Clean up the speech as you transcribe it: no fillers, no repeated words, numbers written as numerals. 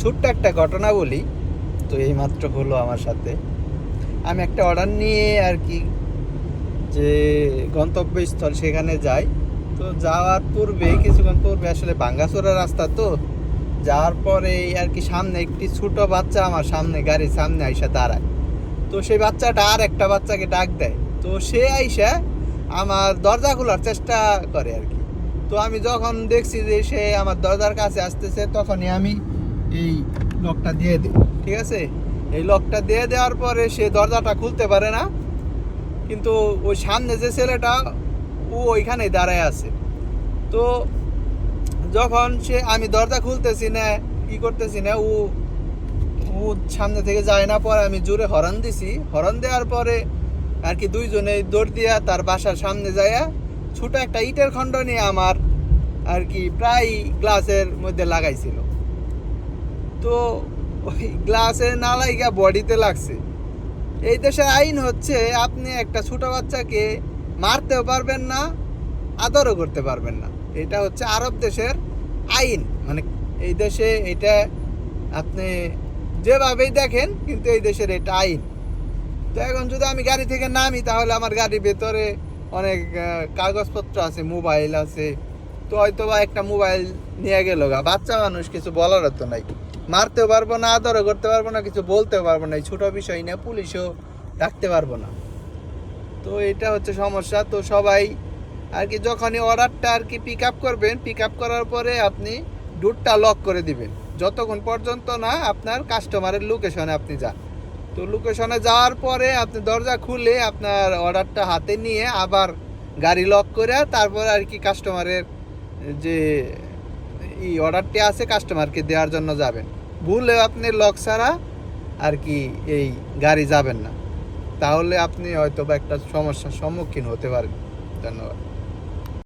ছোট্ট একটা ঘটনা বলি। তো এইমাত্র হলো আমার সাথে। আমি একটা অর্ডার নিয়ে আর কি যে গন্তব্যস্থল সেখানে যাই। তো যাওয়ার পূর্বে কিছুক্ষণ পূর্বে আসলে ভাঙ্গাচোরা রাস্তা, তো যাওয়ার পরে আর কি সামনে একটি ছোট বাচ্চা আমার সামনে গাড়ির সামনে আইসা দাঁড়ায়। তো সেই বাচ্চাটা আর একটা বাচ্চাকে ডাক দেয়। তো সে আইসা আমার দরজা খোলার চেষ্টা করে আর কি। তো আমি যখন দেখছি যে সে আমার দরজার কাছে আসতেছে, তখনই আমি এই লকটা দিয়ে দিই। ঠিক আছে, এই লকটা দিয়ে দেওয়ার পরে সে দরজাটা খুলতে পারে না, কিন্তু ওই সামনে যে ছেলেটা ও ওইখানেই দাঁড়ায় আছে। তো যখন আমি দরজা খুলতেছি না, ই করতেছি না, ও ও সামনে থেকে যায় না। পরে আমি জোরে হরন দিছি, হরন দেওয়ার পরে আর কি দুইজনে দৌড় দিয়া তার বাসার সামনে যাইয়া ছোট একটা ইটের খণ্ড নিয়ে আমার আর কি প্রায় গ্লাসের মধ্যে লাগাইছিল। তো ওই গ্লাসে না লাগা বডিতে লাগছে। এই দেশের আইন হচ্ছে আপনি একটা ছোট বাচ্চাকে মারতেও পারবেন না, আদরও করতে পারবেন না। এটা হচ্ছে আরব দেশের আইন। মানে এই দেশে এটা আপনি যেভাবেই দেখেন, কিন্তু এই দেশের এটা আইন। তো এখন যদি আমি গাড়ি থেকে নামি, তাহলে আমার গাড়ির ভেতরে অনেক কাগজপত্র আছে, মোবাইল আছে। তো হয়তো বা একটা মোবাইল নিয়ে গেল গা, বাচ্চা মানুষ, কিছু বলার তো নাই। মারতেও পারবো না, আদরও করতে পারবো না, কিছু বলতেও পারবো না। এই ছোটো বিষয় নিয়ে পুলিশও ডাকতে পারবো না। তো এটা হচ্ছে সমস্যা। তো সবাই আর কি যখনই অর্ডারটা আর কি পিক আপ করবেন, পিক আপ করার পরে আপনি ডোরটা লক করে দিবেন, যতক্ষণ পর্যন্ত না আপনার কাস্টমারের লোকেশনে আপনি যান। তো লোকেশনে যাওয়ার পরে আপনি দরজা খুলে আপনার অর্ডারটা হাতে নিয়ে আবার গাড়ি লক করে তারপর আর কি কাস্টমারের যে এই অর্ডারটি আছে কাস্টমারকে দেওয়ার জন্য যাবেন। ভুলেও আপনি লক ছাড়া আর কি এই গাড়ি যাবেন না, তাহলে আপনি হয়তো বা একটা সমস্যার সম্মুখীন হতে পারেন। ধন্যবাদ।